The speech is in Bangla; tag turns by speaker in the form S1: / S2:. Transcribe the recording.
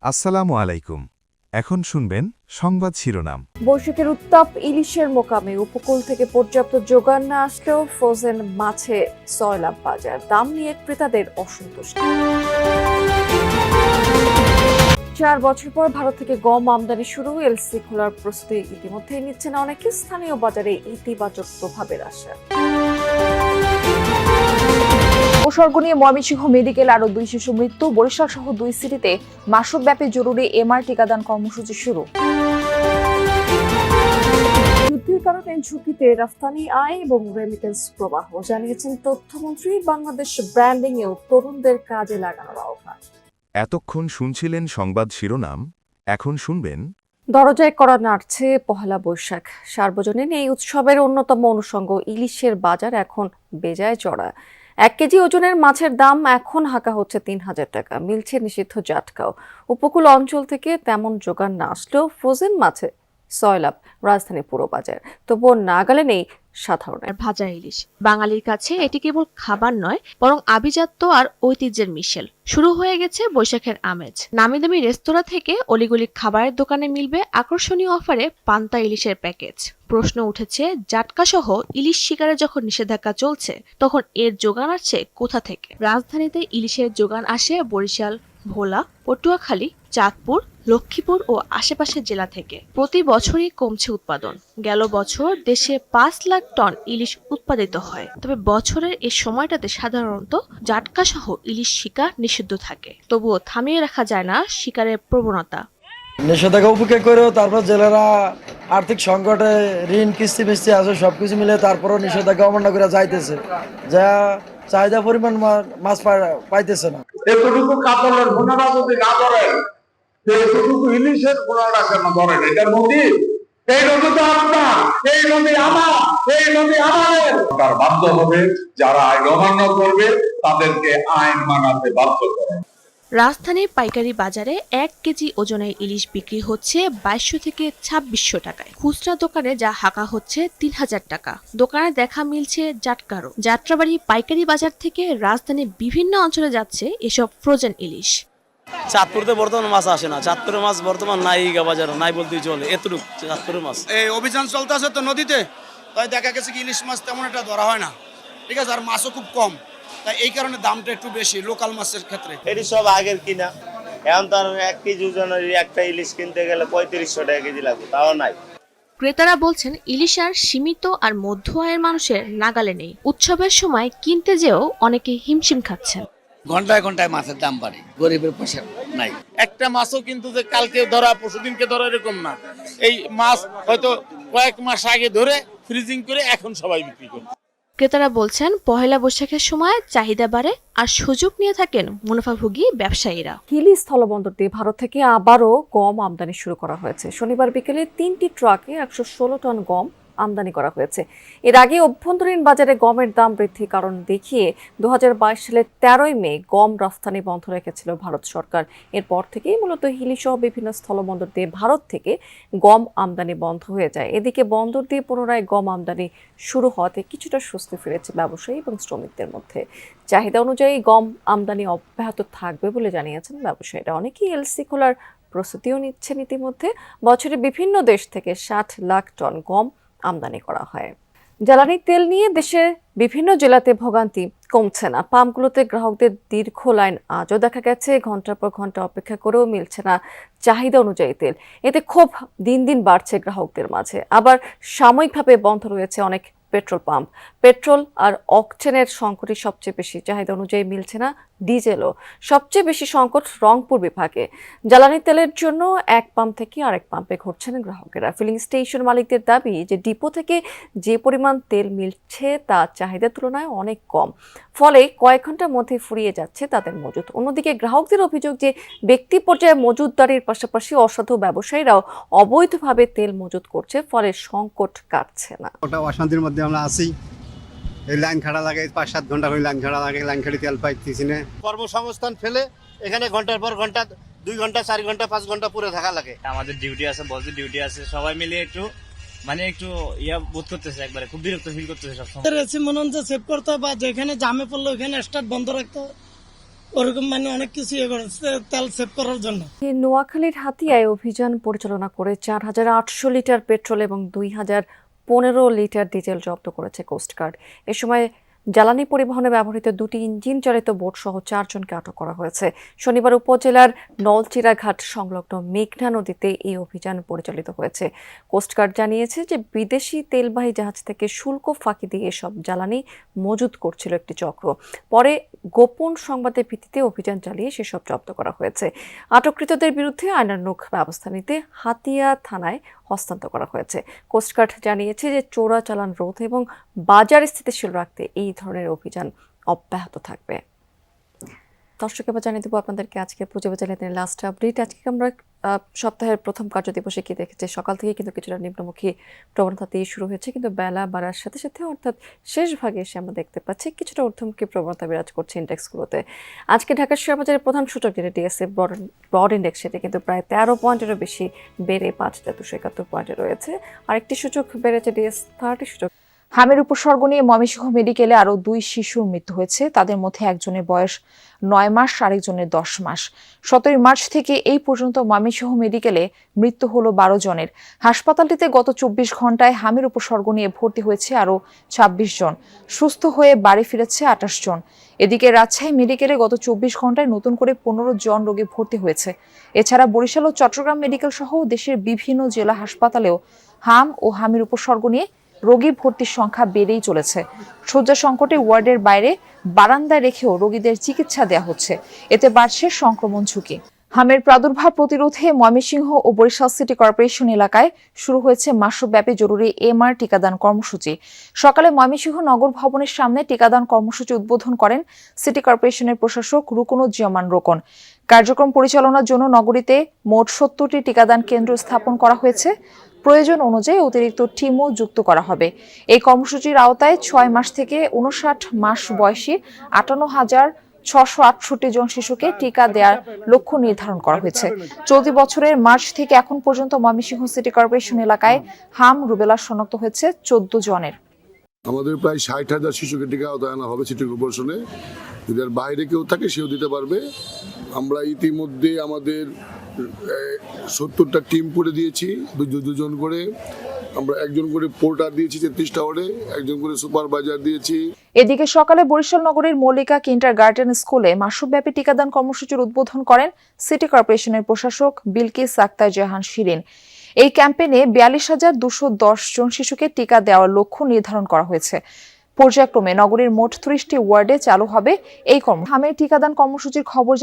S1: আসসালামু আলাইকুম। এখন শুনবেন সংবাদ শিরোনাম।
S2: বৈশাখের উত্তাপ ইলিশের মোকামে উপকূল থেকে পর্যাপ্ত যোগান না আসলেও ফ্রোজেন মাছে সয়লাব বাজার, দাম নিয়ে ক্রেতাদের অসন্তুষ্টি। 4 বছর পর ভারত থেকে গম আমদানি শুরু, এলসি খোলার প্রস্তুতি ইতিমধ্যেই নিচ্ছেন অনেকে, স্থানীয় বাজারে ইতিবাচক প্রভাবের আশা। উপসর্গ নিয়ে ময়মনসিংহ মেডিকেল আরো 2 শিশু মৃত্যু, বরিশাল সহ 2 সিটিতে মাসব্যাপী জরুরি এমআর টিকাদান কর্মসূচি শুরু। যুদ্ধের কারণে ঝুঁকিতে রফতানি আয় এবং রেমিটেন্স প্রবাহ, জানিয়েছেন তথ্যমন্ত্রী। বাংলাদেশ ব্র্যান্ডিং এও তরুণদের কাজে লাগানোর আহ্বান।
S1: এতক্ষণ শুনছিলেন সংবাদ শিরোনাম, এখন শুনবেন।
S2: দরজায় করা নাড়ছে পহেলা বৈশাখ। সার্বজনীন এই উৎসবের অন্যতম অনুষঙ্গ ইলিশের বাজার এখন বেজায় চড়া। 1 কেজি ওজনের মাছের দাম এখন হাঁকা হচ্ছে 3,000 টাকা, মিলছে নিষিদ্ধ জাটকাও। উপকূল অঞ্চল থেকে তেমন যোগান না আসলেও ফ্রোজেন মাছে সয়লাব রাজধানী পুরো বাজার। তবুও নাগালে নেই সাধারণের।
S3: ভাজা ইলিশ বাঙালির কাছে এটি কেবল খাবার নয়, বরং আভিজাত্য আর ঐতিহ্যের মিশেল। শুরু হয়ে গেছে বৈশাখের আমেজ। নামি দামি রেস্তোরাঁ থেকে অলিগলি খাবারের দোকানে মিলবে আকর্ষণীয় অফারে পান্তা ইলিশের প্যাকেজ। প্রশ্ন উঠেছে, জাটকা সহ ইলিশ শিকারে যখন নিষেধাজ্ঞা চলছে, তখন এর যোগান আসছে কোথা থেকে? রাজধানীতে ইলিশের যোগান আসে বরিশাল, ভোলা, পটুয়াখালী, চাঁদপুর, লক্ষ্মীপুর ও আশেপাশের জেলা থেকে। প্রতি বছরই কমছে উৎপাদন। গেল বছর দেশে 5 লাখ টন ইলিশ উৎপাদিত হয়। তবে বছরের এই সময়টাতে সাধারণত জাটকা সহ ইলিশ শিকার নিষিদ্ধ থাকে। তবুও থামিয়ে রাখা যায় না শিকারের প্রবণতা।
S4: নিষেধাজ্ঞা উপেক্ষা করেও তারপর জেলেরা আর্থিক সংকটে ঋণ কিস্তি মিস্তি আছে, সবকিছু মিলে তারপরও নিষেধাজ্ঞা অমান্য করে যাইতেছে, যা চাহিদা পরিমাণ মাছ পাইতেছে না।
S5: এতটুকু কাতলের ভুনাটা যদি না ধরেন, এতটুকু ইলিশের ভুনাটা কেন ধরেন? এটা নদী, এই নদী তো আপনার, এই নদী আমার, এই নদী আমাদের। তার বাধ্য হবে, যারা আইন অমান্য করবে তাদেরকে আইন মানাতে বাধ্য করে।
S3: রাজধানীর পাইকারি বাজারে 1 কেজি ওজনের ইলিশ বিক্রি হচ্ছে 2200 থেকে 2600 টাকায়। খুচরা দোকানে যা হাঁকা হচ্ছে 3000 টাকা। দোকানে দেখা মিলছে জাটকারও। যাত্রাবাড়ি পাইকারি বাজার থেকে রাজধানীর বিভিন্ন অঞ্চলে যাচ্ছে এসব ফ্রোজেন ইলিশ।
S6: চাঁদপুরতে বর্তমানে মাছ আসে না, চাঁদপুরের মাছ বর্তমান নাই, বাজারে নাই বলতেই চলে। এতটুকু চাঁদপুরের মাছ
S7: এই অভিযান চলতে আছে তো নদীতে, তাই দেখা গেছে কি ইলিশ মাছ তেমন একটা ধরা হয় না, ঠিক আছে, আর মাছও খুব কম, তাই এই কারণে দামটা একটু বেশি লোকাল মাছের ক্ষেত্রে।
S8: এটি সব আগের কিনা, এখন তার 1 কেজি ওজনের একটা ইলিশ কিনতে গেলে 3500 টাকা কেজি লাগবে, তাও নাই।
S3: ক্রেতারা বলছেন ইলিশ আর সীমিত আর মধ্য আয়ের মানুষের নাগালে নেই। উৎসবের সময় কিনতে যেও অনেকে হিমশিম খাচ্ছেন।
S7: ঘন্টায় ঘন্টায় মাছের দাম বাড়ে, গরিবের পয়সা নাই।
S9: একটা মাছও কিন্তু যে কালকে ধরা পরশুদিনকে ধরা এরকম না, এই মাছ হয়তো কয়েক মাস আগে ধরে ফ্রিজিং করে এখন সবাই বিক্রি করে।
S3: ক্রেতারা বলছেন পহেলা বৈশাখের সময় চাহিদা বাড়ে আর সুযোগ নিয়ে থাকেন মুনাফাভোগী ব্যবসায়ীরা।
S2: হিলি স্থলবন্দর দিয়ে ভারত থেকে আবারও গম আমদানি শুরু করা হয়েছে। শনিবার বিকেলে 3টি ট্রাকে 116 টন গম আমদানি করা হয়েছে। এর আগে অভ্যন্তরীণ বাজারে গমের দাম বৃদ্ধির কারণ দেখিয়ে 2022 সালের 13ই মে গম রফতানি বন্ধ রেখেছিল ভারত সরকার। এরপর থেকেই মূলত হিলি সহ বিভিন্ন স্থলবন্দর দিয়ে ভারত থেকে গম আমদানি বন্ধ হয়ে যায়। এদিকে বন্দর দিয়ে পুনরায় গম আমদানি শুরু হওয়াতে কিছুটা স্বস্তি ফিরেছে ব্যবসায়ী এবং শ্রমিকদের মধ্যে। চাহিদা অনুযায়ী গম আমদানি অব্যাহত থাকবে বলে জানিয়েছেন ব্যবসায়ীরা। অনেকেই এলসি খোলার প্রস্তুতিও নিচ্ছেন ইতিমধ্যে। বছরে বিভিন্ন দেশ থেকে 60 লাখ টন গম আমদানি করা হয়। জ্বালানি তেল নিয়ে দেশের বিভিন্ন জেলাতে ভোগান্তি কমছে না। পাম্পগুলোতে গ্রাহকদের দীর্ঘ লাইন আজও দেখা গেছে। ঘন্টার পর ঘন্টা অপেক্ষা করেও মিলছে না চাহিদা অনুযায়ী তেল। এতে ক্ষোভ দিন দিন বাড়ছে গ্রাহকদের মাঝে। আবার সাময়িকভাবে বন্ধ রয়েছে অনেক পেট্রোল পাম্প। পেট্রোল আর অকটেনের সংকটই সবচেয়ে বেশি। চাহিদা অনুযায়ী মিলছে না ডিজেলও। সবচেয়ে বেশি সংকট রংপুর বিভাগে। জ্বালানি তেলের জন্য এক পাম্প থেকে আরেক পাম্পে ঘুরছেন গ্রাহকেরা। ফিলিং স্টেশন মালিকদের দাবি যে ডিপো থেকে যে পরিমাণ তেল মিলছে তা চাহিদার তুলনায় অনেক কম, ফলে কয়েক ঘন্টার মধ্যে ফুরিয়ে যাচ্ছে তাদের মজুত। অন্যদিকে গ্রাহকদের অভিযোগ যে ব্যক্তি পর্যায়ে মজুতদারির পাশাপাশি অসাধু ব্যবসায়ীরাও অবৈধভাবে তেল মজুত করছে, ফলে সংকট কাটছে না।
S10: ওটা অশান্তির মধ্যে আমরা আছি। এই লাইন খাড়া লাগে, 5-7 ঘন্টা করে লাইন খাড়া লাগে, লাইন খাড়ি তেল পাইতেছি না।
S8: কর্মসংস্থান ফেলে এখানে ঘন্টার পর ঘন্টা 2 ঘন্টা 4 ঘন্টা 5 ঘন্টা পুরো থাকা লাগে।
S6: আমাদের ডিউটি আছে, বসের ডিউটি আছে, সবাই মিলে একটু একটু বোধ করতেছে, একবারে খুব বিরক্ত ফিল করতেছে সব সময়।
S9: মনে হচ্ছে সেভ করতে বা যেখানে জামে পড়লো ওখানে স্টার্ট বন্ধ রাখতে,
S11: ওরকম মানে অনেক কিছু ইয়ে করেছে তেল সেভ করার জন্য।
S2: নোয়াখালীর হাতিয়ায় অভিযান পরিচালনা করে 4,800 লিটার পেট্রোল এবং 2,015 লিটার ডিজেল জব্দ করেছে কোস্টগার্ড। এ সময় জ্বালানি পরিবহনে ব্যবহৃত 2টি ইঞ্জিন চালিত বোট সহ 4 জনকে আটক করা হয়েছে। শনিবার উপজেলার নলচিরা ঘাট সংলগ্ন মেঘনা নদীতে এই অভিযান পরিচালিত হয়েছে। কোস্টগার্ড জানিয়েছে যে বিদেশি তেলবাহী জাহাজ থেকে শুল্ক ফাঁকি দিয়ে এসব জ্বালানি মজুত করছিল একটি চক্র। পরে গোপন সংবাদের ভিত্তিতে অভিযান চালিয়ে সেসব জব্দ করা হয়েছে। আটককৃতদের বিরুদ্ধে আইনানুগ ব্যবস্থা নিতে হাতিয়া থানায় হস্তান্তর করা হয়েছে। কোস্টগার্ড জানিয়েছে যে চোরাচালান রোধ এবং বাজার স্থিতিশীল রাখতে এই ধরনের অভিযান অব্যাহত থাকবে। দর্শক, এবার জানিয়ে দেবো আপনাদেরকে আজকে পুঁজিবাজারের লাস্ট আপডেট। আজকে আমরা সপ্তাহের প্রথম কার্যদিবসে কি দেখেছি, সকাল থেকে কিন্তু কিছুটা নিম্নমুখী প্রবণতা দিয়ে শুরু হয়েছে, কিন্তু বেলা বাড়ার সাথে সাথে অর্থাৎ শেষ ভাগে এসে আমরা দেখতে পাচ্ছি কিছুটা ঊর্ধ্বমুখী প্রবণতা বিরাজ করছে ইন্ডেক্সগুলোতে। আজকে ঢাকা শেয়ার বাজারের প্রধান সূচক যেটা ডিএসসি ব্রড ইন্ডেক্স, সেটা কিন্তু প্রায় 13 পয়েন্টেরও বেশি বেড়ে 5,271 পয়েন্টে রয়েছে। আরেকটি সূচক বেড়েছে ডিএস30 সূচক।
S12: হামের উপসর্গ নিয়ে ময়মনসিংহ মেডিকেলে আরও 2 শিশুর মৃত্যু হয়েছে। তাদের মধ্যে একজনের বয়স 9 মাস, আরেকজনের 10 মাস। 17 মার্চ থেকে এই পর্যন্ত ময়মনসিংহ মেডিকেলে মৃত্যু হলো 12 জনের। হাসপাতালটিতে গত 24 ঘন্টায় হামের উপসর্গ নিয়ে ভর্তি হয়েছে আরও 26 জন। সুস্থ হয়ে বাড়ি ফিরেছে 28 জন। এদিকে রাজশাহী মেডিকেলে গত 24 ঘন্টায় নতুন করে 15 জন রোগী ভর্তি হয়েছে। এছাড়া বরিশাল ও চট্টগ্রাম মেডিকেল সহ দেশের বিভিন্ন জেলা হাসপাতালেও হাম ও হামের উপসর্গ নিয়ে রোগী ভর্তির সংখ্যা বেড়েই চলেছে। শয্যা সংকটে ওয়ার্ডের বাইরে বারান্দায় রেখেও রোগীদের চিকিৎসা দেওয়া হচ্ছে। এতে বাড়ছে সংক্রমণ ঝুঁকি। হামের প্রাদুর্ভাব প্রতিরোধে ময়মনসিংহ ও বরিশাল সিটি কর্পোরেশন এলাকায় শুরু হয়েছে মাসব্যাপী জরুরি এমআর টিকাদান কর্মসূচি। সকালে ময়মনসিংহ নগর ভবনের সামনে টিকাদান কর্মসূচি উদ্বোধন করেন সিটি কর্পোরেশনের প্রশাসক রুকনুজ্জামান রোকন। কার্যক্রম পরিচালনার জন্য নগরীতে মোট 70টি টিকাদান কেন্দ্র স্থাপন করা হয়েছে। প্রয়োজন অনুযায়ী অতিরিক্ত টিমও যুক্ত করা হবে। এই কর্মসূচির আওতায় 6 মাস থেকে 59 মাস বয়সী 58,668 জন শিশুকে টিকা দেওয়ার লক্ষ্য নির্ধারণ করা হয়েছে। চলতি বছরের মার্চ থেকে এখন পর্যন্ত ময়মনসিংহ সিটি কর্পোরেশন এলাকায় হাম রুবেলা শনাক্ত হয়েছে 14 জনের।
S13: আমাদের প্রায় 60,000 শিশুকে টিকা আওতায় আনা হবে সিটি কর্পোরেশনে। যদি আর বাইরে কেউ থাকে সেও দিতে পারবে। আমরা ইতিমধ্যে আমাদের 70টা টিম করে দিয়েছি, দুজন করে। আমরা একজন করে পোর্টার দিয়েছি 33টা ওয়ার্ডে, একজন করে সুপারভাইজার দিয়েছি।
S12: এদিকে সকালে বরিশাল নগরের মল্লিকা কিন্ডারগার্টেন স্কুলে মাসব্যাপী টিকাদান কর্মসূচির উদ্বোধন করেন সিটি কর্পোরেশনের প্রশাসক বিলকিস আক্তার জাহান শিরিন। এই ক্যাম্পেইনে 42,210 জন শিশুকে টিকা দেওয়ার লক্ষ্য নির্ধারণ করা হয়েছে। পর্যায়ক্রমে নগরীর মোট 30টি ওয়ার্ডে চালু হবে এই হামের টিকাদান কর্মসূচির খবর